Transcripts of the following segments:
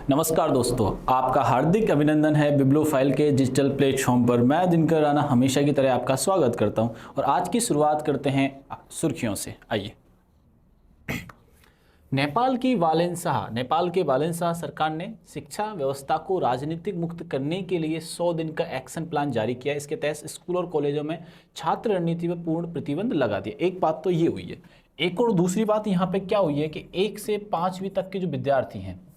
नमस्कार दोस्तों, आपका हार्दिक अभिनंदन है बिब्लोफाइल के डिजिटल प्लेटफॉर्म पर। मैं दिनकर राणा हमेशा की तरह आपका स्वागत करता हूं और आज की शुरुआत करते हैं सुर्खियों से। आइए। नेपाल के वालेंसा सरकार ने शिक्षा व्यवस्था को राजनीतिक मुक्त करने के लिए 100 दिन का एक्शन प्लान जारी किया। इसके तहत स्कूल और कॉलेजों में छात्र रणनीति पर पूर्ण प्रतिबंध लगा दिया। एक बात तो ये हुई है। एक और दूसरी बात यहाँ पे क्या हुई है कि 1 से 5वीं तक के जो विद्यार्थी हैं,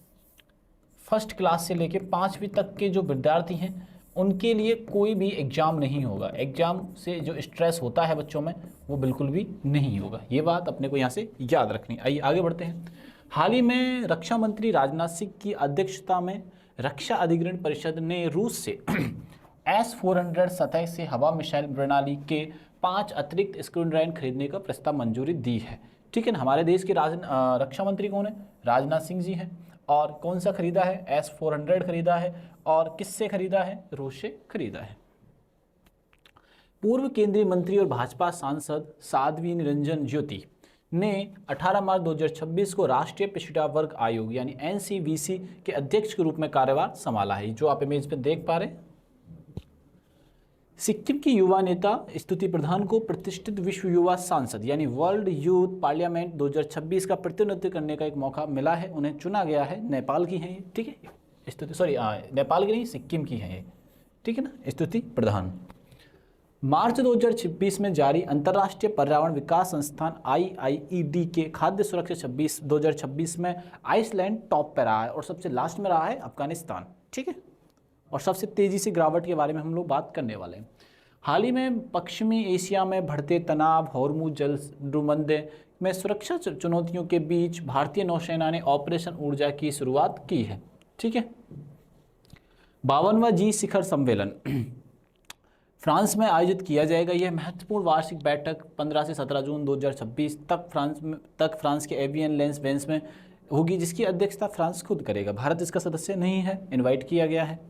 फर्स्ट क्लास से लेकर 5वीं तक के जो विद्यार्थी हैं, उनके लिए कोई भी एग्ज़ाम नहीं होगा। एग्ज़ाम से जो स्ट्रेस होता है बच्चों में, वो बिल्कुल भी नहीं होगा। ये बात अपने को यहाँ से याद रखनी। आइए आगे बढ़ते हैं। हाल ही में रक्षा मंत्री राजनाथ सिंह की अध्यक्षता में रक्षा अधिग्रहण परिषद ने रूस से S-400 सतह से हवा मिसाइल प्रणाली के 5 अतिरिक्त स्क्वाड्रन खरीदने का प्रस्ताव मंजूरी दी है। ठीक है ना। हमारे देश के रक्षा मंत्री कौन है? राजनाथ सिंह जी हैं। और कौन सा खरीदा है? S-400 खरीदा है। और किससे खरीदा है? रूस से खरीदा है। पूर्व केंद्रीय मंत्री और भाजपा सांसद साध्वी निरंजन ज्योति ने 18 मार्च 2026 को राष्ट्रीय पिछड़ा वर्ग आयोग यानी NCVC के अध्यक्ष के रूप में कार्यभार संभाला है, जो आप इमेज पे देख पा रहे हैं। सिक्किम की युवा नेता स्तुति प्रधान को प्रतिष्ठित विश्व युवा सांसद यानी वर्ल्ड यूथ पार्लियामेंट 2026 का प्रतिनिधित्व करने का एक मौका मिला है। उन्हें चुना गया है। नेपाल की हैं ये, ठीक है। नेपाल की नहीं, सिक्किम की हैं ये, ठीक है ना, स्तुति प्रधान। मार्च 2026 में जारी अंतर्राष्ट्रीय पर्यावरण विकास संस्थान IIED के खाद्य सुरक्षा 2026 में आइसलैंड टॉप पर रहा है और सबसे लास्ट में रहा है अफगानिस्तान, ठीक है। और सबसे तेज़ी से गिरावट के बारे में हम लोग बात करने वाले हैं। हाल ही में पश्चिमी एशिया में बढ़ते तनाव, हॉर्मुज जलसंधि में सुरक्षा चुनौतियों के बीच भारतीय नौसेना ने ऑपरेशन ऊर्जा की शुरुआत की है, ठीक है। 52वां जी शिखर सम्मेलन फ्रांस में आयोजित किया जाएगा। यह महत्वपूर्ण वार्षिक बैठक 15 से 17 जून 2026 तक फ्रांस के एवियन वेंस में होगी, जिसकी अध्यक्षता फ्रांस खुद करेगा। भारत इसका सदस्य नहीं है, इनवाइट किया गया है।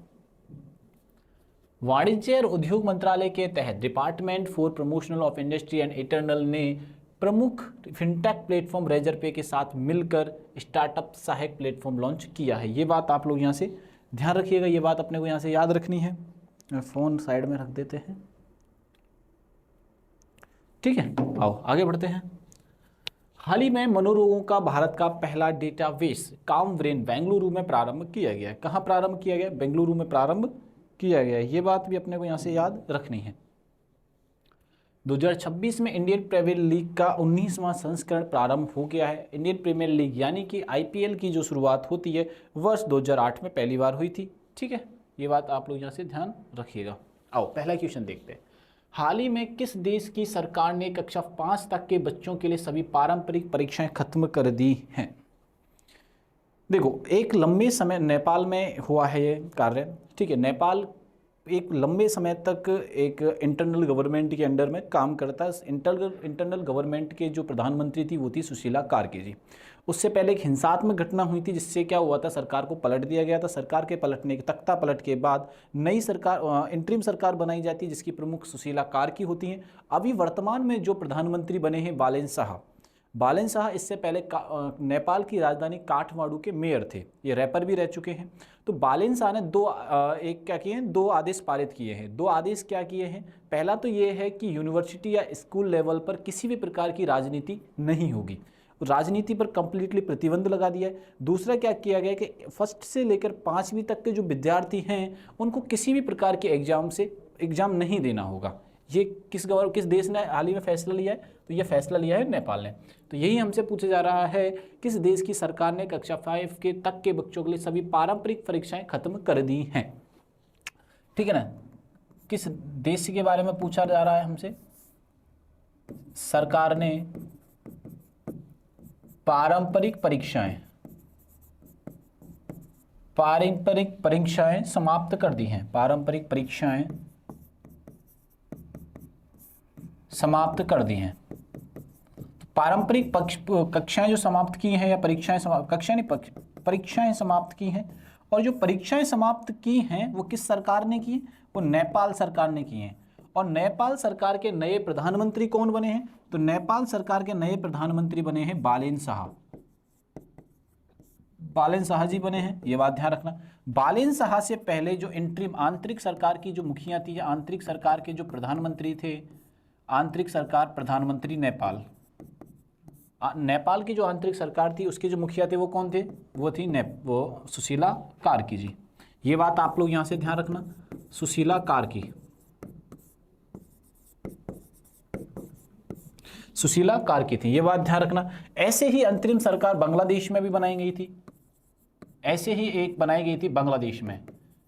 वाणिज्य और उद्योग मंत्रालय के तहत department for promotional of industry and internal ने प्रमुख फिनटेक प्लेटफॉर्म रेजर पे के साथ मिलकर स्टार्टअप सहायक प्लेटफॉर्म लॉन्च किया है। ये बात आप लोग यहाँ से ध्यान रखिएगा, ये बात अपने को यहाँ से याद रखनी है। फ़ोन साइड में रख देते हैं, ठीक है। आओ आगे बढ़ते हैं। हाल ही में मनोरोगों का भारत का पहला डेटाबेस काम ब्रेन बेंगलुरु में प्रारंभ किया गया है। कहाँ प्रारंभ किया गया? बेंगलुरु में प्रारंभ किया गया है। ये बात भी अपने को यहाँ से याद रखनी है। 2026 में इंडियन प्रीमियर लीग का 19वां संस्करण प्रारंभ हो गया है। इंडियन प्रीमियर लीग यानी कि IPL की जो शुरुआत होती है वर्ष 2008 में पहली बार हुई थी, ठीक है। ये बात आप लोग यहाँ से ध्यान रखिएगा। आओ पहला क्वेश्चन देखते हैं। हाल ही में किस देश की सरकार ने कक्षा 5 तक के बच्चों के लिए सभी पारंपरिक परीक्षाएं खत्म कर दी हैं? देखो, एक लंबे समय नेपाल में हुआ है ये कार्य, ठीक है। नेपाल एक लंबे समय तक एक इंटरनल गवर्नमेंट के अंडर में काम करता है। इंटरनल गवर्नमेंट के जो प्रधानमंत्री थी वो थी सुशीला कार्के जी। उससे पहले एक हिंसात्मक घटना हुई थी, जिससे क्या हुआ था, सरकार को पलट दिया गया था। सरकार के पलटने के तख्ता पलट के बाद नई सरकार, इंटरिम सरकार बनाई जाती है, जिसकी प्रमुख सुशीला कार्की होती हैं। अभी वर्तमान में जो प्रधानमंत्री बने हैं बालेन शाह इससे पहले नेपाल की राजधानी काठमांडू के मेयर थे। ये रैपर भी रह चुके हैं। तो बालेन शाह ने दो आदेश पारित किए हैं। दो आदेश क्या किए हैं? पहला तो ये है कि यूनिवर्सिटी या स्कूल लेवल पर किसी भी प्रकार की राजनीति नहीं होगी, राजनीति पर कंप्लीटली प्रतिबंध लगा दिया है। दूसरा क्या किया गया कि फर्स्ट से लेकर 5वीं तक के जो विद्यार्थी हैं उनको किसी भी प्रकार के एग्जाम नहीं देना होगा। ये किस देश ने हाल ही में फैसला लिया है? तो ये फैसला लिया है नेपाल ने। तो यही हमसे पूछा जा रहा है, किस देश की सरकार ने कक्षा 5 के तक के बच्चों के लिए सभी पारंपरिक परीक्षाएं खत्म कर दी हैं, ठीक है ना। किस देश के बारे में पूछा जा रहा है हमसे? सरकार ने पारंपरिक परीक्षाएं समाप्त कर दी हैं। पारंपरिक परीक्षाएं समाप्त कर दी हैं। पारंपरिक कक्षाएं जो समाप्त की हैं या परीक्षाएं समाप्त की हैं। और जो परीक्षाएं समाप्त की हैं वो किस सरकार ने की? वो नेपाल सरकार ने की हैं। और नेपाल सरकार के नए प्रधानमंत्री कौन बने हैं? तो नेपाल सरकार के नए प्रधानमंत्री बने हैं बालेन शाह। बालेन शाह जी बने हैं, ये बात ध्यान रखना। बालेन शाह से पहले जो इंटरिम आंतरिक सरकार की जो मुखिया थी या आंतरिक सरकार के जो प्रधानमंत्री थे, आंतरिक सरकार प्रधानमंत्री नेपाल, नेपाल की जो आंतरिक सरकार थी उसके जो मुखिया थे वो कौन थे, वो थी वो सुशीला कार्की जी। ये बात आप लोग यहाँ से ध्यान रखना, सुशीला कार्की, सुशीला कार्की थी, ये बात ध्यान रखना। ऐसे ही अंतरिम सरकार बांग्लादेश में भी बनाई गई थी, ऐसे ही एक बनाई गई थी बांग्लादेश में।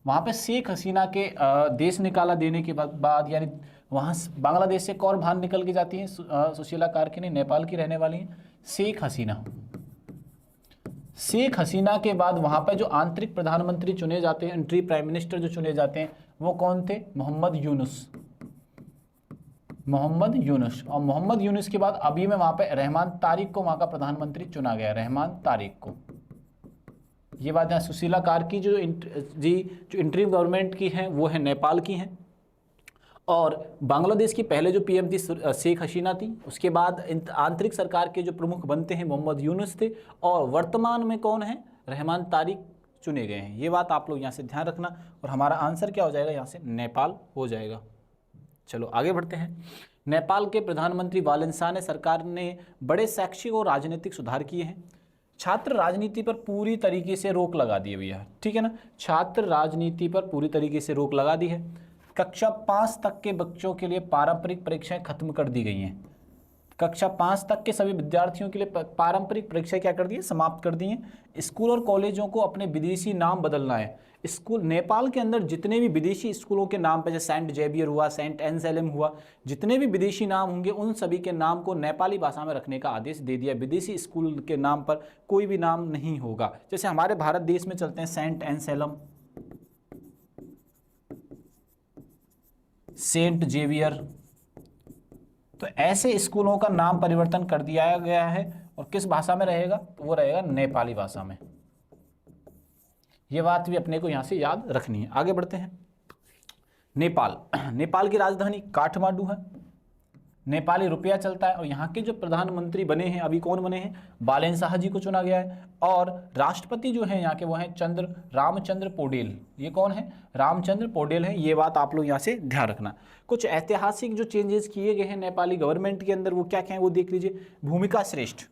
वहाँ पे शेख हसीना के देश निकाला देने के बाद यानी वहाँ बांग्लादेश से कौन बाहर निकल के जाती हैं, सुशीला कार्की ने, नेपाल की रहने वाली हैं शेख हसीना। शेख हसीना के बाद वहाँ पे जो आंतरिक प्रधानमंत्री चुने जाते हैं, इंट्री प्राइम मिनिस्टर जो चुने जाते हैं, वो कौन थे, मोहम्मद यूनुस, मोहम्मद यूनुस। और मोहम्मद यूनुस के बाद अभी में वहाँ पे रहमान तारिक को वहाँ का प्रधानमंत्री चुना गया, रहमान तारिक को। ये बात है। सुशीला कार्की जो इंटरिम गवर्नमेंट की हैं वो है नेपाल की हैं, और बांग्लादेश की पहले जो पीएम थी शेख हसीना थी, उसके बाद आंतरिक सरकार के जो प्रमुख बनते हैं मोहम्मद यूनुस थे, और वर्तमान में कौन है, रहमान तारिक चुने गए हैं। ये बात आप लोग यहाँ से ध्यान रखना, और हमारा आंसर क्या हो जाएगा यहाँ से, नेपाल हो जाएगा। चलो आगे बढ़ते हैं। नेपाल के प्रधानमंत्री बालेन शाह ने सरकार ने बड़े शैक्षिक और राजनीतिक सुधार किए हैं। छात्र राजनीति पर पूरी तरीके से रोक लगा दी है भैया, ठीक है ना, छात्र राजनीति पर पूरी तरीके से रोक लगा दी है। कक्षा 5 तक के बच्चों के लिए पारंपरिक परीक्षाएं खत्म कर दी गई हैं। कक्षा 5 तक के सभी विद्यार्थियों के लिए पारंपरिक परीक्षा क्या कर दी है, समाप्त कर दी हैं। स्कूल और कॉलेजों को अपने विदेशी नाम बदलना है। स्कूल नेपाल के अंदर जितने भी विदेशी स्कूलों के नाम पे, जैसे सेंट जेवियर हुआ, सेंट एनसेलम हुआ, जितने भी विदेशी नाम होंगे उन सभी के नाम को नेपाली भाषा में रखने का आदेश दे दिया। विदेशी स्कूल के नाम पर कोई भी नाम नहीं होगा। जैसे हमारे भारत देश में चलते हैं सेंट एनसेलम, सेंट जेवियर, तो ऐसे स्कूलों का नाम परिवर्तन कर दिया गया है। और किस भाषा में रहेगा, तो वो रहेगा नेपाली भाषा में। ये बात भी अपने को यहां से याद रखनी है। आगे बढ़ते हैं। नेपाल, नेपाल की राजधानी काठमांडू है। नेपाली रुपया चलता है, और यहाँ के जो प्रधानमंत्री बने हैं अभी कौन बने हैं, बालेन शाह जी को चुना गया है। और राष्ट्रपति जो है यहाँ के वो हैं रामचंद्र पौडेल। ये कौन है, रामचंद्र पौडेल है। ये बात आप लोग यहाँ से ध्यान रखना। कुछ ऐतिहासिक जो चेंजेस किए गए हैं नेपाली गवर्नमेंट के अंदर वो क्या क्या है वो देख लीजिए। भूमिका श्रेष्ठ,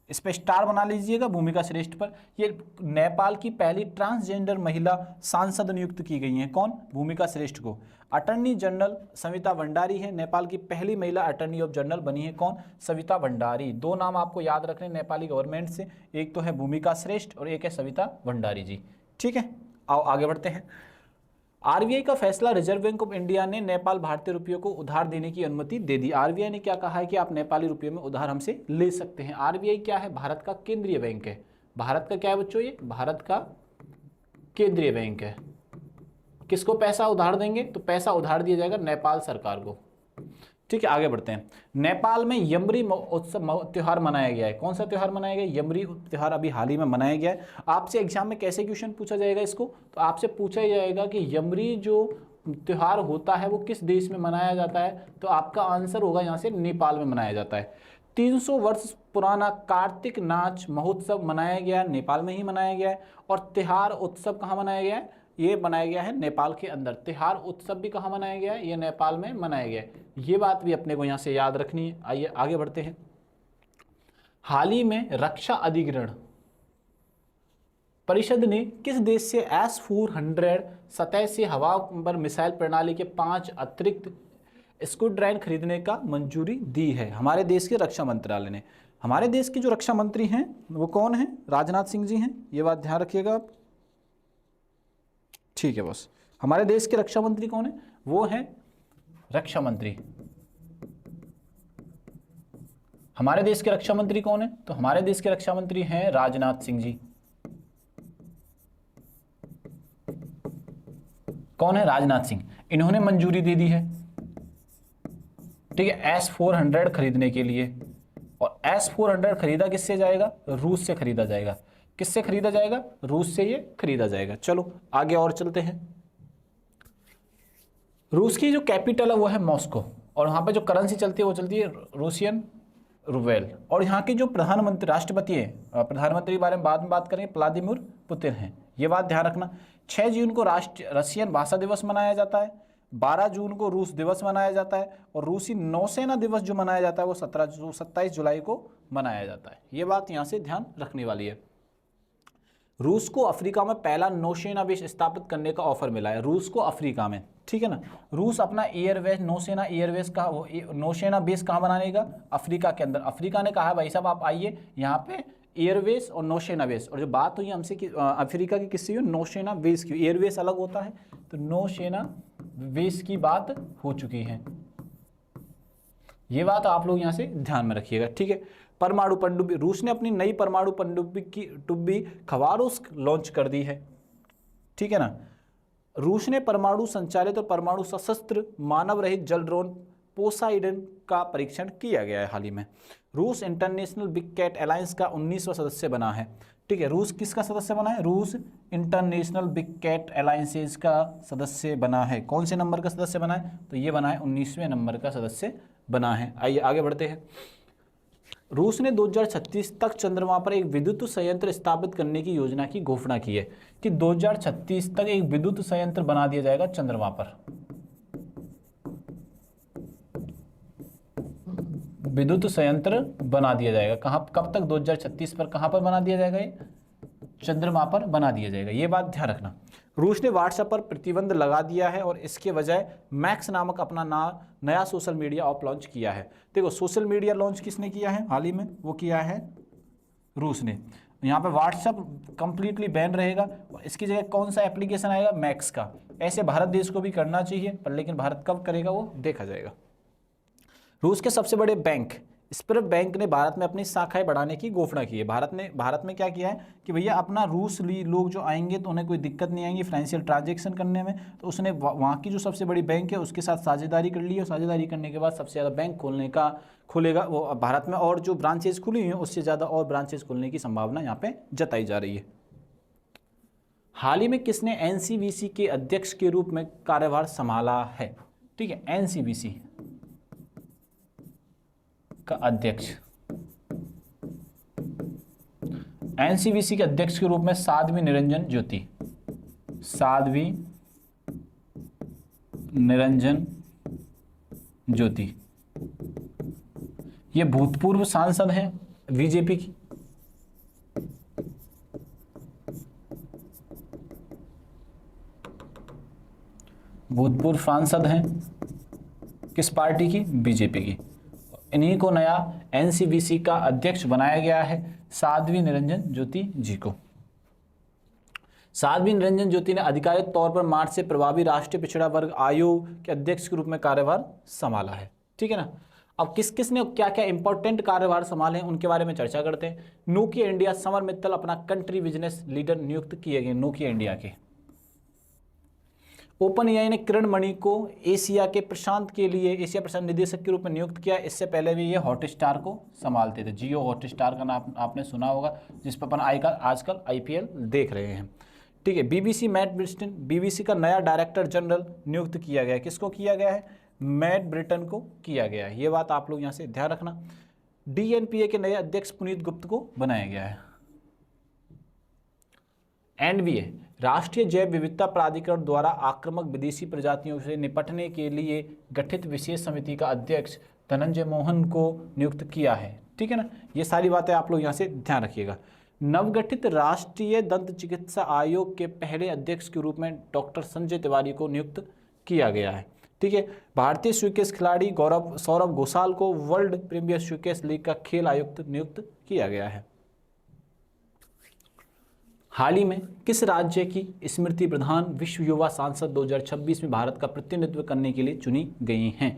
इस पर स्टार बना लीजिएगा, भूमिका श्रेष्ठ पर। ये नेपाल की पहली ट्रांसजेंडर महिला सांसद नियुक्त की गई हैं, कौन, भूमिका श्रेष्ठ को। अटर्नी जनरल सविता भंडारी है, नेपाल की पहली महिला अटर्नी ऑफ जनरल बनी है, कौन, सविता भंडारी। दो नाम आपको याद रखने नेपाली गवर्नमेंट से, एक तो है भूमिका श्रेष्ठ और एक है सविता भंडारी जी, ठीक है। आओ आगे बढ़ते हैं। आरबीआई का फैसला, रिजर्व बैंक ऑफ इंडिया ने नेपाल भारतीय रुपयों को उधार देने की अनुमति दे दी। आरबीआई ने क्या कहा है कि आप नेपाली रुपयों में उधार हमसे ले सकते हैं। आरबीआई क्या है, भारत का केंद्रीय बैंक है। भारत का क्या है बच्चों, ये भारत का केंद्रीय बैंक है। किसको पैसा उधार देंगे, तो पैसा उधार दिया जाएगा नेपाल सरकार को, ठीक है। आगे बढ़ते हैं। नेपाल में यमरी उत्सव त्यौहार मनाया गया है। कौन सा त्यौहार मनाया गया, यमरी त्यौहार अभी हाल ही में मनाया गया है। आपसे एग्जाम में कैसे क्वेश्चन पूछा जाएगा इसको, तो आपसे पूछा जाएगा कि यमरी जो त्यौहार होता है वो किस देश में मनाया जाता है, तो आपका आंसर होगा यहाँ से नेपाल में मनाया जाता है। 300 वर्ष पुराना कार्तिक नाच महोत्सव मनाया गया, नेपाल में ही मनाया गया है। और त्योहार उत्सव कहाँ मनाया गया है, ये बनाया गया है नेपाल के अंदर। त्योहार उत्सव भी कहाँ मनाया गया है, ये नेपाल में मनाया गया है। ये बात भी अपने को यहाँ से याद रखनी है। आइए आगे बढ़ते हैं। हाल ही में रक्षा अधिग्रहण परिषद ने किस देश से S-400 सतह से हवा पर मिसाइल प्रणाली के 5 अतिरिक्त स्क्वाड्रन खरीदने का मंजूरी दी है। हमारे देश के रक्षा मंत्रालय ने। हमारे देश के जो रक्षा मंत्री हैं वो कौन है, राजनाथ सिंह जी हैं। ये बात ध्यान रखिएगा आप, ठीक है बस। हमारे देश के रक्षा मंत्री कौन है, वो है रक्षा मंत्री। हमारे देश के रक्षा मंत्री कौन है, तो हमारे देश के रक्षा मंत्री हैं राजनाथ सिंह जी। कौन है, राजनाथ सिंह। इन्होंने मंजूरी दे दी है, ठीक है, S-400 खरीदने के लिए। और S-400 खरीदा किससे जाएगा, रूस से खरीदा जाएगा। किससे खरीदा जाएगा, रूस से ये खरीदा जाएगा। चलो आगे और चलते हैं। रूस की जो कैपिटल है वो है मॉस्को, और वहाँ पे जो करेंसी चलती है वो चलती है रूवेल। और यहाँ के जो प्रधानमंत्री राष्ट्रपति हैं, प्रधानमंत्री के बारे में बाद में बात करेंगे, व्लादिमीर पुतिन हैं। ये बात ध्यान रखना। 6 जून को राष्ट्रीय रशियन भाषा दिवस मनाया जाता है, 12 जून को रूस दिवस मनाया जाता है, और रूसी नौसेना दिवस जो मनाया जाता है वो 27 जुलाई को मनाया जाता है। ये बात यहाँ से ध्यान रखने वाली है। रूस को अफ्रीका में पहला नौसेना बेस स्थापित करने का ऑफर मिला है, रूस को अफ्रीका में, ठीक है ना। रूस अपना एयरवेज, नौसेना एयरवेज का नौसेना बेस कहाँ बनाने का, अफ्रीका के अंदर। अफ्रीका ने कहा भाई साहब आप आइए यहाँ पे एयरवेज और नौसेना बेस। और जो बात हुई हमसे कि अफ्रीका की किससे हुई, नौसेना बेस की। एयरवेज अलग होता है, तो नौसेना बेस की बात हो चुकी है। ये बात आप लोग यहाँ से ध्यान में रखिएगा, ठीक है। परमाणु पनडुब्बी, रूस ने अपनी नई परमाणु पनडुब्बी खबारोस्क लॉन्च कर दी है, ठीक है ना। रूस ने परमाणु संचालित और परमाणु सशस्त्र मानव रहित जल ड्रोन पोसाइडन का परीक्षण किया गया है हाल ही में। रूस इंटरनेशनल बिग कैट अलायंस का 19वां सदस्य बना है, ठीक है। रूस किसका सदस्य बना है, रूस इंटरनेशनल बिग कैट अलायंसेज का सदस्य बना है। कौन से नंबर का सदस्य बना है, तो ये बना है 19वें नंबर का सदस्य बना है। आइए आगे बढ़ते हैं। रूस ने 2036 तक चंद्रमा पर एक विद्युत संयंत्र स्थापित करने की योजना की घोषणा की है कि 2036 तक एक विद्युत संयंत्र बना दिया जाएगा चंद्रमा पर। विद्युत संयंत्र बना दिया जाएगा कहाँ, कब तक, 2036 पर। कहाँ पर बना दिया जाएगा, ये चंद्रमा पर बना दिया जाएगा। ये बात ध्यान रखना। रूस ने व्हाट्सएप पर प्रतिबंध लगा दिया है और इसके बजाय मैक्स नामक अपना नया सोशल मीडिया ऐप लॉन्च किया है। देखो सोशल मीडिया लॉन्च किसने किया है हाल ही में, वो किया है रूस ने। यहाँ पे व्हाट्सएप कंप्लीटली बैन रहेगा और इसकी जगह कौन सा एप्लीकेशन आएगा, मैक्स का। ऐसे भारत देश को भी करना चाहिए, पर लेकिन भारत कब करेगा वो देखा जाएगा। रूस के सबसे बड़े बैंक स्पिरिट बैंक ने भारत में अपनी शाखाएं बढ़ाने की घोषणा की है। भारत में क्या किया है कि भैया अपना रूस लोग जो आएंगे तो उन्हें कोई दिक्कत नहीं आएगी फाइनेंशियल ट्रांजैक्शन करने में, तो उसने वहाँ की जो सबसे बड़ी बैंक है उसके साथ साझेदारी कर ली है। साझेदारी करने के बाद सबसे ज़्यादा बैंक खुलेगा वो भारत में, और जो ब्रांचेज खुली हुई हैं उससे ज़्यादा और ब्रांचेज खुलने की संभावना यहाँ पे जताई जा रही है। हाल ही में किसने एनसीबीसी के अध्यक्ष के रूप में कार्यभार संभाला है, ठीक है। एनसीबीसी का अध्यक्ष, एनसीबीसी के अध्यक्ष के रूप में साध्वी निरंजन ज्योति, साध्वी निरंजन ज्योति। ये भूतपूर्व सांसद हैं बीजेपी की। भूतपूर्व सांसद हैं किस पार्टी की, बीजेपी की। इन्हीं को नया एनसीबीसी का अध्यक्ष बनाया गया है, साध्वी निरंजन ज्योति जी को। साध्वी निरंजन ज्योति ने आधिकारिक तौर पर मार्च से प्रभावी राष्ट्रीय पिछड़ा वर्ग आयोग के अध्यक्ष के रूप में कार्यभार संभाला है, ठीक है ना। अब किस किस ने क्या क्या इंपॉर्टेंट कार्यभार संभाले हैं उनके बारे में चर्चा करते हैं। नोकिया इंडिया समर मित्तल अपना कंट्री बिजनेस लीडर नियुक्त किए गए, नोकिया इंडिया के। ओपन एआई ने किरण मणि को एशिया प्रशांत निदेशक के रूप में नियुक्त किया। इससे पहले भी ये हॉटस्टार को संभालते थे। जियो हॉटस्टार का नाम आपने सुना होगा, जिस पर अपन आजकल आईपीएल देख रहे हैं, ठीक है। बीबीसी मैट ब्रिस्टन, बीबीसी का नया डायरेक्टर जनरल नियुक्त किया गया है। किसको किया गया है, मैट ब्रिटन को किया गया है। ये बात आप लोग यहाँ से ध्यान रखना। डीएनपीए के नए अध्यक्ष पुनीत गुप्त को बनाया गया है। एनवीए राष्ट्रीय जैव विविधता प्राधिकरण द्वारा आक्रामक विदेशी प्रजातियों से निपटने के लिए गठित विशेष समिति का अध्यक्ष धनंजय मोहन को नियुक्त किया है, ठीक है ना। ये सारी बातें आप लोग यहाँ से ध्यान रखिएगा। नवगठित राष्ट्रीय दंत चिकित्सा आयोग के पहले अध्यक्ष के रूप में डॉक्टर संजय तिवारी को नियुक्त किया गया है, ठीक है। भारतीय स्क्वैश खिलाड़ी सौरभ घोषाल को वर्ल्ड प्रीमियर स्क्वैश लीग का खेल आयुक्त नियुक्त किया गया है। हाल ही में किस राज्य की स्मृति प्रधान विश्व युवा सांसद 2026 में भारत का प्रतिनिधित्व करने के लिए चुनी गई हैं,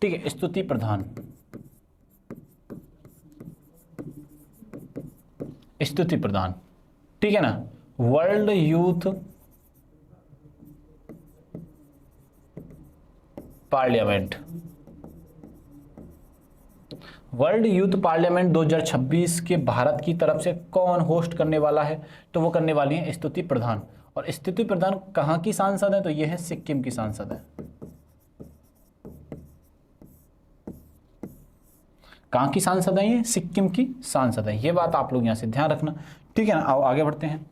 ठीक है। स्तुति प्रधान, स्तुति प्रधान, ठीक है ना। World youth parliament, world youth parliament 2026 के भारत की तरफ से कौन होस्ट करने वाला है, तो वो करने वाली है स्तुति प्रधान। और स्तुति प्रधान कहाँ की सांसद है, तो ये है सिक्किम की सांसद है। कहाँ की सांसद है ये? सिक्किम की सांसद है। ये बात आप लोग यहाँ से ध्यान रखना, ठीक है ना। आओ आगे बढ़ते हैं।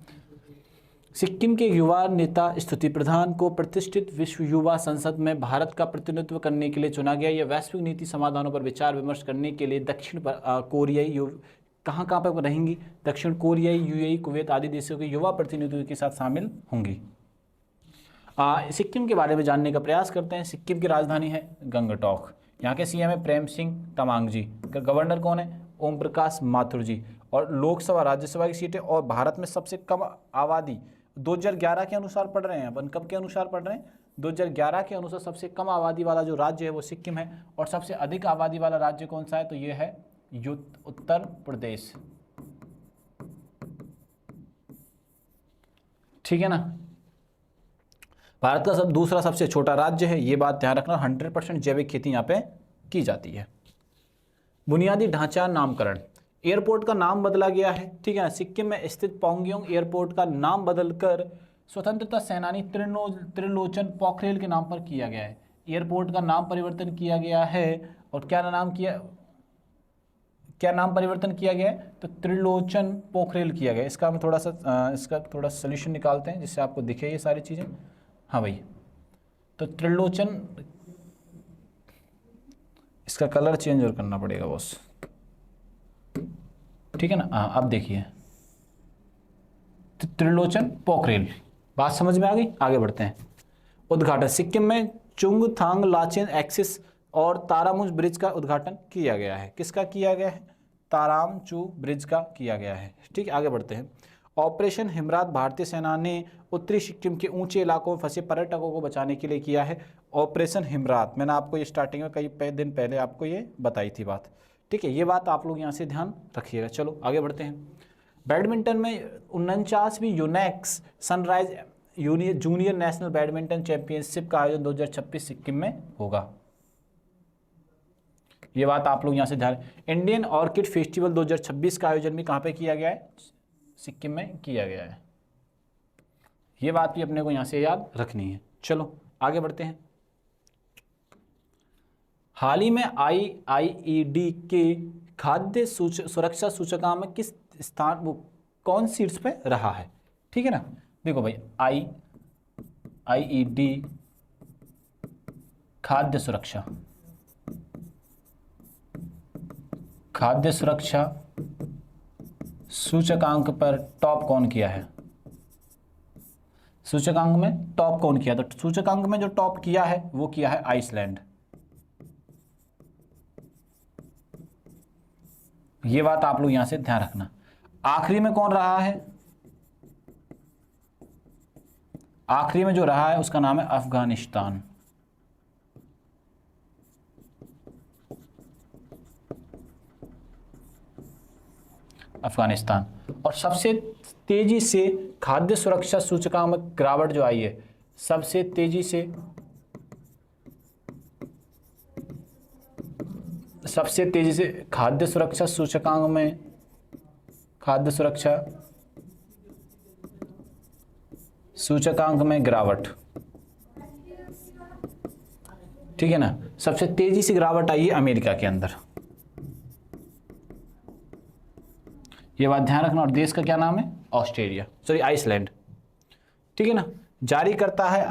सिक्किम के युवा नेता स्तुति प्रधान को प्रतिष्ठित विश्व युवा संसद में भारत का प्रतिनिधित्व करने के लिए चुना गया। यह वैश्विक नीति समाधानों पर विचार विमर्श करने के लिए दक्षिण कोरियाई कहाँ कहाँ पर रहेंगी? दक्षिण कोरियाई, यूएई, कुवैत आदि देशों के युवा प्रतिनिधियों के साथ शामिल होंगी। सिक्किम के बारे में जानने का प्रयास करते हैं। सिक्किम की राजधानी है गंगटोक। यहाँ के सीएम है प्रेम सिंह तमांग जी। गवर्नर कौन है? ओम प्रकाश माथुर जी। और लोकसभा राज्यसभा की सीटें और भारत में सबसे कम आबादी 2011 के अनुसार पढ़ रहे हैं अपन। कब के अनुसार पढ़ रहे हैं? 2011 के अनुसार सबसे कम आबादी वाला जो राज्य है वो सिक्किम है। और सबसे अधिक आबादी वाला राज्य कौन सा है? तो ये है उत्तर प्रदेश, ठीक है ना। भारत का दूसरा सबसे छोटा राज्य है, ये बात ध्यान रखना। 100% जैविक खेती यहाँ पे की जाती है। बुनियादी ढांचा नामकरण, एयरपोर्ट का नाम बदला गया है, ठीक है। सिक्किम में स्थित पोंगयोंग एयरपोर्ट का नाम बदलकर स्वतंत्रता सेनानी त्रिलोचन पोखरेल के नाम पर किया गया है। एयरपोर्ट का नाम परिवर्तन किया गया है। और क्या नाम परिवर्तन किया गया है? तो त्रिलोचन पोखरेल किया गया। इसका हम थोड़ा सा सोल्यूशन निकालते हैं जिससे आपको दिखे ये सारी चीज़ें। हाँ भाई, तो त्रिलोचन, इसका कलर चेंज और करना पड़ेगा बॉस, ठीक है ना। हाँ अब देखिए, त्रिलोचन पोखरेल, बात समझ में आ गई। आगे बढ़ते हैं। उद्घाटन, सिक्किम में चुंगथांग लाचेन एक्सिस और तारामुंज ब्रिज का उद्घाटन किया गया है। किसका किया गया है? तारामचू ब्रिज का किया गया है, ठीक है। आगे बढ़ते हैं। ऑपरेशन हिमरात भारतीय सेना ने उत्तरी सिक्किम के ऊंचे इलाकों में फंसे पर्यटकों को बचाने के लिए किया है। ऑपरेशन हिमरात मैंने आपको ये स्टार्टिंग में कई दिन पहले आपको ये बताई थी बात, ठीक है। ये बात आप लोग यहाँ से ध्यान रखिएगा। चलो आगे बढ़ते हैं। बैडमिंटन में 49वीं Yonex sunrise junior national badminton championship का आयोजन 2026 सिक्किम में होगा। ये बात आप लोग यहाँ से ध्यान। इंडियन ऑर्किड फेस्टिवल 2026 का आयोजन भी कहाँ पे किया गया है? सिक्किम में किया गया है। ये बात भी अपने को यहाँ से याद रखनी है। चलो आगे बढ़ते हैं। हाल ही में IIED के खाद्य सुरक्षा सूचकांक में किस स्थान, वो कौन सीट्स पे रहा है, ठीक है ना। देखो भाई, IIED खाद्य सुरक्षा सूचकांक पर टॉप कौन किया है? सूचकांक में टॉप कौन किया? तो सूचकांक में जो टॉप किया है वो किया है आइसलैंड। ये बात आप लोग यहां से ध्यान रखना। आखिरी में कौन रहा है? आखिरी में जो रहा है उसका नाम है अफगानिस्तान। अफगानिस्तान। और सबसे तेजी से खाद्य सुरक्षा सूचकांक में गिरावट जो आई है, सबसे तेजी से खाद्य सुरक्षा सूचकांक में गिरावट, ठीक है ना। सबसे तेजी से गिरावट आई है अमेरिका के अंदर। ये बात ध्यान रखना। और देश का क्या नाम है? आइसलैंड, ठीक है ना। जारी करता है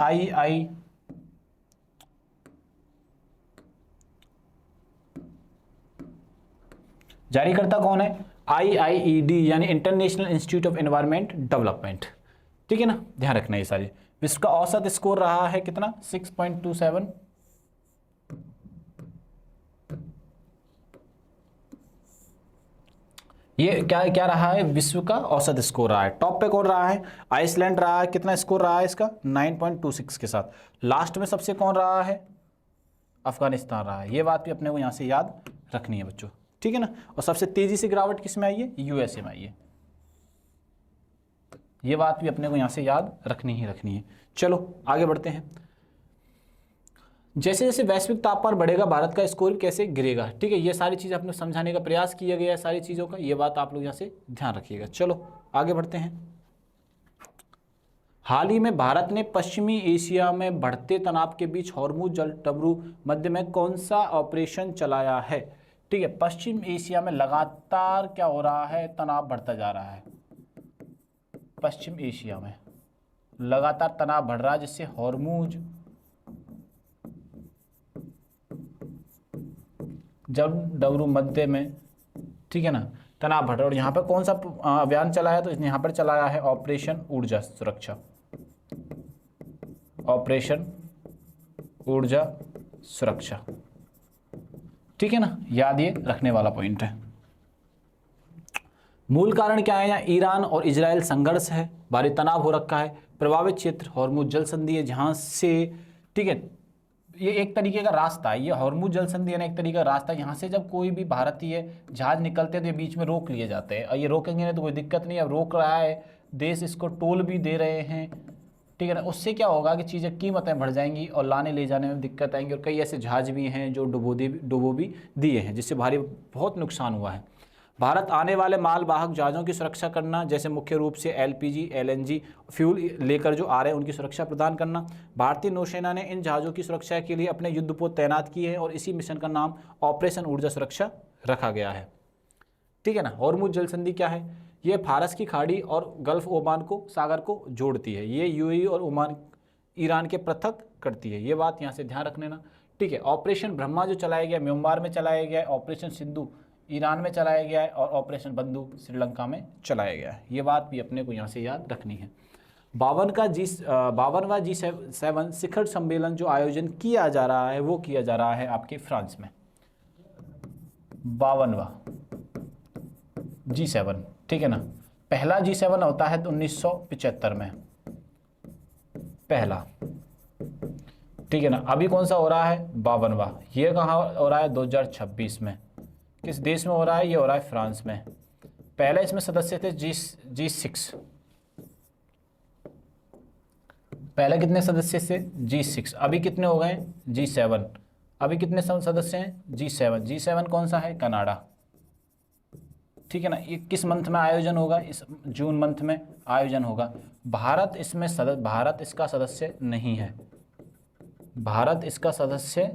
जारी करता कौन है? IIED यानी international institute of environment development, ठीक है ना। ध्यान रखना ये सारी। विश्व का औसत स्कोर रहा है कितना? 6.27। ये क्या रहा है? विश्व का औसत स्कोर रहा है। टॉप पे कौन रहा है? आइसलैंड रहा है। कितना स्कोर रहा है इसका? 9.26 के साथ। लास्ट में सबसे कौन रहा है? अफगानिस्तान रहा है। ये बात भी अपने को यहाँ से याद रखनी है बच्चों, ठीक है ना। और सबसे तेजी से गिरावट किस में आई है? USA में आई है। ये बात भी अपने को यहाँ से याद रखनी है। चलो आगे बढ़ते हैं। जैसे जैसे वैश्विक तापमान बढ़ेगा भारत का स्कोर कैसे गिरेगा, ठीक है। ये सारी चीज़ आपने समझाने का प्रयास किया गया है सारी चीज़ों का। ये बात आप लोग यहाँ से ध्यान रखिएगा। चलो आगे बढ़ते हैं। हाल ही में भारत ने पश्चिमी एशिया में बढ़ते तनाव के बीच हॉर्मुज जलटबरू मध्य में कौन सा ऑपरेशन चलाया है, ठीक है, पश्चिम एशिया में लगातार क्या हो रहा है, तनाव बढ़ता जा रहा है। पश्चिम एशिया में लगातार तनाव बढ़ रहा है, जिससे हॉर्मूज, जब डबरू मध्य में, ठीक है ना, तनाव बढ़ रहा है। और यहाँ पर कौन सा अभियान चलाया, तो यहाँ पर चलाया है ऑपरेशन ऊर्जा सुरक्षा, ऑपरेशन ऊर्जा सुरक्षा, ठीक है ना, याद ये रखने वाला पॉइंट है। मूल कारण क्या है, यहाँ ईरान और इजराइल संघर्ष है, भारी तनाव हो रखा है, प्रभावित क्षेत्र हॉर्मुज जल संधि है, जहां से, ठीक है, ये एक तरीके का रास्ता है, ये हॉर्मुज जल संधि है ना, एक तरीके का रास्ता है। यहाँ से जब कोई भी भारतीय जहाज निकलते हैं तो ये बीच में रोक लिए जाते हैं, और ये रोकेंगे नहीं तो कोई दिक्कत नहीं है। अब रोक रहा है देश, इसको टोल भी दे रहे हैं, ठीक है ना। उससे क्या होगा कि चीज़ें, कीमतें बढ़ जाएंगी और लाने ले जाने में दिक्कत आएंगी। और कई ऐसे जहाज भी हैं जो डुबो भी दिए हैं, जिससे भारी बहुत नुकसान हुआ है। भारत आने वाले मालवाहक जहाज़ों की सुरक्षा करना, जैसे मुख्य रूप से एलपीजी, एलएनजी फ्यूल लेकर जो आ रहे हैं उनकी सुरक्षा प्रदान करना। भारतीय नौसेना ने इन जहाज़ों की सुरक्षा के लिए अपने युद्धपोत तैनात किए हैं और इसी मिशन का नाम ऑपरेशन ऊर्जा सुरक्षा रखा गया है, ठीक है ना। हॉर्मुज जल संधि क्या है, ये फारस की खाड़ी और गल्फ ओमान को सागर को जोड़ती है। ये यूएई और ओमान, ईरान के पृथक करती है, ये बात यहाँ से ध्यान रख लेना, ठीक है। ऑपरेशन ब्रह्मा जो चलाया गया म्यांमार में चलाया गया है, ऑपरेशन सिंधु ईरान में चलाया गया है, और ऑपरेशन बंदूक श्रीलंका में चलाया गया है। ये बात भी अपने को यहाँ से याद रखनी है। 52वां G7 शिखर सम्मेलन जो आयोजन किया जा रहा है वो किया जा रहा है आपके फ्रांस में। 52वां G7, ठीक है ना। पहला G7 होता है 1975 में, पहला, ठीक है ना। अभी कौन सा हो रहा है, 52वां। ये कहाँ हो रहा है, 2026 में। किस देश में हो रहा है, ये हो रहा है फ्रांस में। पहले इसमें सदस्य थे G6, पहले कितने सदस्य थे, G6। अभी कितने हो गए, G7। अभी कितने सदस्य हैं, G7। G7 कौन सा है, कनाडा, ठीक है ना। ये किस मंथ में आयोजन होगा, इस जून मंथ में आयोजन होगा। भारत इसमें भारत इसका सदस्य नहीं है, भारत इसका सदस्य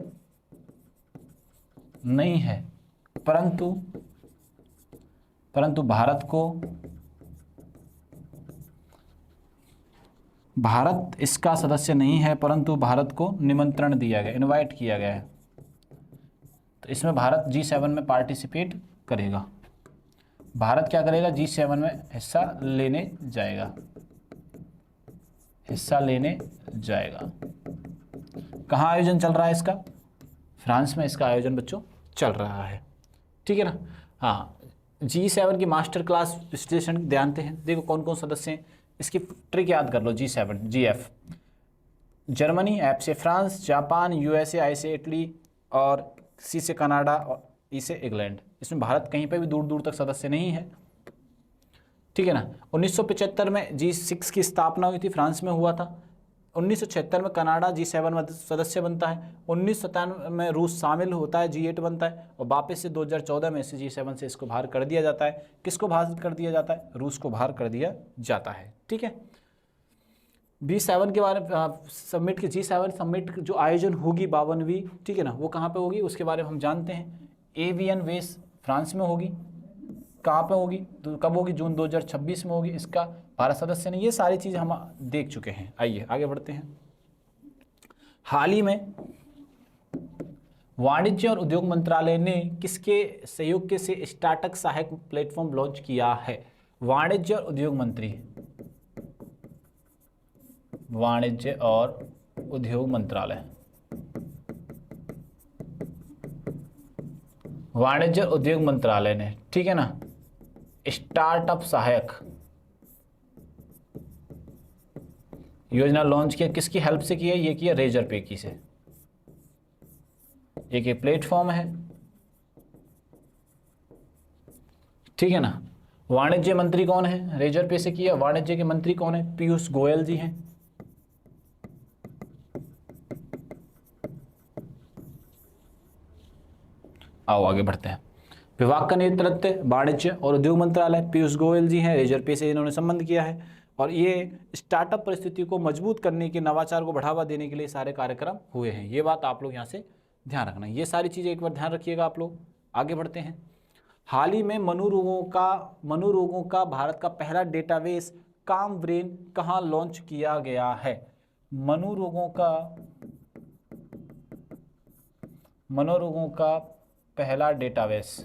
नहीं है, परंतु भारत इसका सदस्य नहीं है, परंतु भारत को निमंत्रण दिया गया, इनवाइट किया गया है। तो इसमें भारत G7 में पार्टिसिपेट करेगा। भारत क्या करेगा, G7 में हिस्सा लेने जाएगा, हिस्सा लेने जाएगा। कहाँ आयोजन चल रहा है इसका, फ्रांस में इसका आयोजन बच्चों चल रहा है, ठीक है ना। हाँ, G7 की मास्टर क्लास विश्लेषण ध्यान से हैं। देखो कौन कौन सदस्य हैं, इसकी ट्रिक याद कर लो। G7 GF, जर्मनी, F से फ्रांस, जापान, USA, I से इटली, और C से कनाडा, और E से इंग्लैंड। इसमें भारत कहीं पे भी दूर दूर तक सदस्य नहीं है, ठीक है ना। 1975 में G6 की स्थापना हुई थी, फ्रांस में हुआ था। 1976 में कनाडा G7 में सदस्य बनता है। 1997 में रूस शामिल होता है, G8 बनता है, और वापस से 2014 में से G7 से इसको बाहर कर दिया जाता है। किसको बाहर कर दिया जाता है, रूस को बाहर कर दिया जाता है, ठीक है। B7 के बारे में समिट के, G7 समिट जो आयोजन होगी 52वीं, ठीक है ना, वो कहाँ पे होगी उसके बारे में हम जानते हैं। एवियन वेस फ्रांस में होगी। कहाँ पे होगी, तो कब होगी, जून 2026 में होगी। इसका भारत सदस्य नहीं। ये सारी चीज़ हम देख चुके हैं। आइए आगे बढ़ते हैं। हाल ही में वाणिज्य और उद्योग मंत्रालय ने किसके सहयोग के से स्टार्टअप सहायक प्लेटफॉर्म लॉन्च किया है। वाणिज्य और उद्योग मंत्री, वाणिज्य और उद्योग मंत्रालय, वाणिज्य और उद्योग मंत्रालय ने, ठीक है ना, स्टार्टअप सहायक योजना लॉन्च किया। किसकी हेल्प से किया, ये किया रेजरपे की से। एक ये प्लेटफॉर्म है, ठीक है ना। वाणिज्य मंत्री कौन है, रेजरपे से किया। वाणिज्य के मंत्री कौन है, पीयूष गोयल जी हैं। आओ आगे बढ़ते हैं। विभाग का नेतृत्व वाणिज्य और उद्योग मंत्रालय, पीयूष गोयल जी हैं। रेजरपे से इन्होंने संबंध किया है, और ये स्टार्टअप परिस्थिति को मजबूत करने के, नवाचार को बढ़ावा देने के लिए सारे कार्यक्रम हुए हैं। ये बात आप लोग यहाँ से ध्यान रखना। ये सारी चीज़ें एक बार ध्यान रखिएगा आप लोग। आगे बढ़ते हैं। हाल ही में मनोरोगों का भारत का पहला डेटाबेस काम ब्रेन कहाँ लॉन्च किया गया है? मनोरोगों का पहला डेटाबेस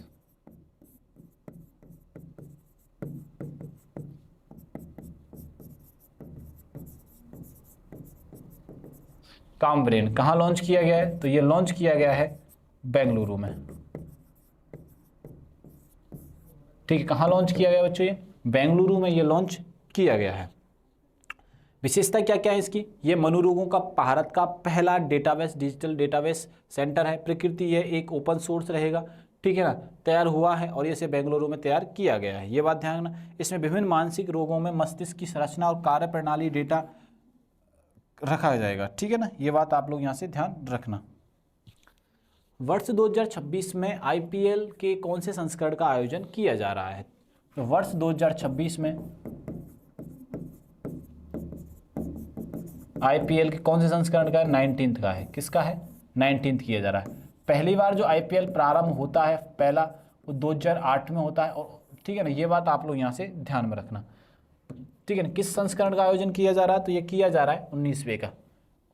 काम ब्रेन कहाँ लॉन्च किया गया है? तो ये लॉन्च किया गया है बेंगलुरु में। ठीक है, कहाँ लॉन्च किया गया बच्चों? ये बेंगलुरु में ये लॉन्च किया गया है। विशेषता क्या क्या है इसकी? ये मनोरोगों का भारत का पहला डेटाबेस, डिजिटल डेटाबेस सेंटर है। प्रकृति ये एक ओपन सोर्स रहेगा, ठीक है ना, तैयार हुआ है और इसे बेंगलुरु में तैयार किया गया है, ये बात ध्यान रखना। इसमें विभिन्न मानसिक रोगों में मस्तिष्क की संरचना और कार्य प्रणाली डेटा रखा जाएगा, ठीक है ना, ये बात आप लोग यहाँ से ध्यान रखना। वर्ष 2026 में आईपीएल के कौन से संस्करण का आयोजन किया जा रहा है? तो वर्ष 2026 में आईपीएल के कौन से संस्करण का है? 19th का है। किसका है? 19th किया जा रहा है। पहली बार जो आईपीएल प्रारंभ होता है पहला, वो 2008 में होता है, और ठीक है ना, ये बात आप लोग यहाँ से ध्यान में रखना, ठीक है ना। किस संस्करण का आयोजन किया जा रहा है? तो ये किया जा रहा है 19वें का।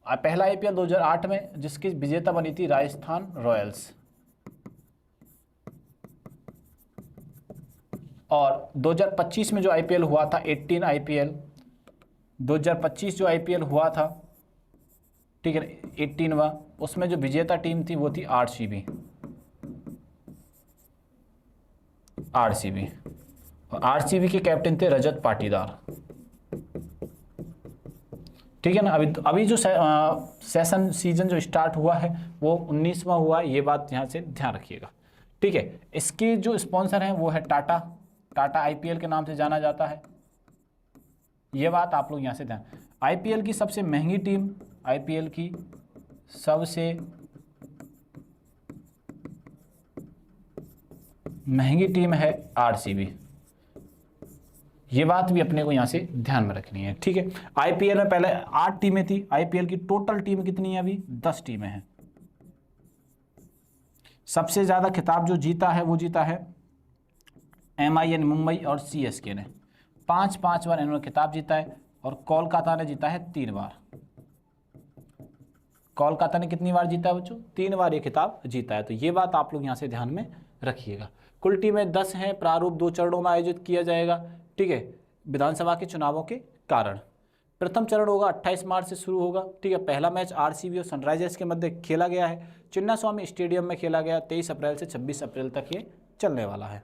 पहला आईपीएल 2008 में, जिसकी विजेता बनी थी राजस्थान रॉयल्स, और 2025 में जो आईपीएल हुआ था 18 आईपीएल 2025 जो आईपीएल हुआ था, ठीक है, 18वां, उसमें जो विजेता टीम थी वो थी आरसीबी। और आरसीबी के कैप्टन थे रजत पाटीदार, ठीक है ना। अभी जो सीजन जो स्टार्ट हुआ है वो 19वां हुआ है, ये बात यहाँ से ध्यान रखिएगा, ठीक है। इसके जो स्पॉन्सर हैं वो है टाटा आईपीएल के नाम से जाना जाता है, ये बात आप लोग यहाँ से ध्यान। आईपीएल की सबसे महंगी टीम, आईपीएल की सबसे महंगी टीम है आरसीबी, ये बात भी अपने को यहाँ से ध्यान में रखनी है, ठीक है। आईपीएल में पहले 8 टीमें थी, आईपीएल की टोटल टीम कितनी है? अभी 10 टीमें हैं। सबसे ज्यादा खिताब जो जीता है वो जीता है MI ने, मुंबई और CSK ने 5 बार इन्होंने खिताब जीता है, और कोलकाता ने जीता है 3 बार। कोलकाता ने कितनी बार जीता है बच्चों? 3 बार ये खिताब जीता है, तो ये बात आप लोग यहाँ से ध्यान में रखिएगा। कुल टीमें 10 हैं, प्रारूप 2 चरणों में आयोजित किया जाएगा, ठीक है, विधानसभा के चुनावों के कारण। प्रथम चरण होगा 28 मार्च से शुरू होगा, ठीक है। पहला मैच आरसीबी और सनराइजर्स के मध्य खेला गया है, चिन्नास्वामी स्टेडियम में खेला गया, 23 अप्रैल से 26 अप्रैल तक ये चलने वाला है।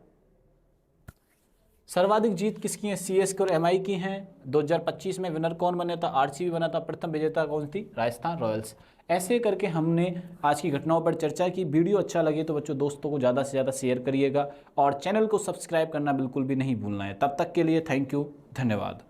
सर्वाधिक जीत किसकी है? CSK और MI की हैं। 2025 में विनर कौन बने था? आरसीबी बना था। प्रथम विजेता कौन थी? राजस्थान रॉयल्स। ऐसे करके हमने आज की घटनाओं पर चर्चा की। वीडियो अच्छा लगे तो बच्चों दोस्तों को ज़्यादा से ज़्यादा शेयर करिएगा, और चैनल को सब्सक्राइब करना बिल्कुल भी नहीं भूलना है। तब तक के लिए थैंक यू, धन्यवाद।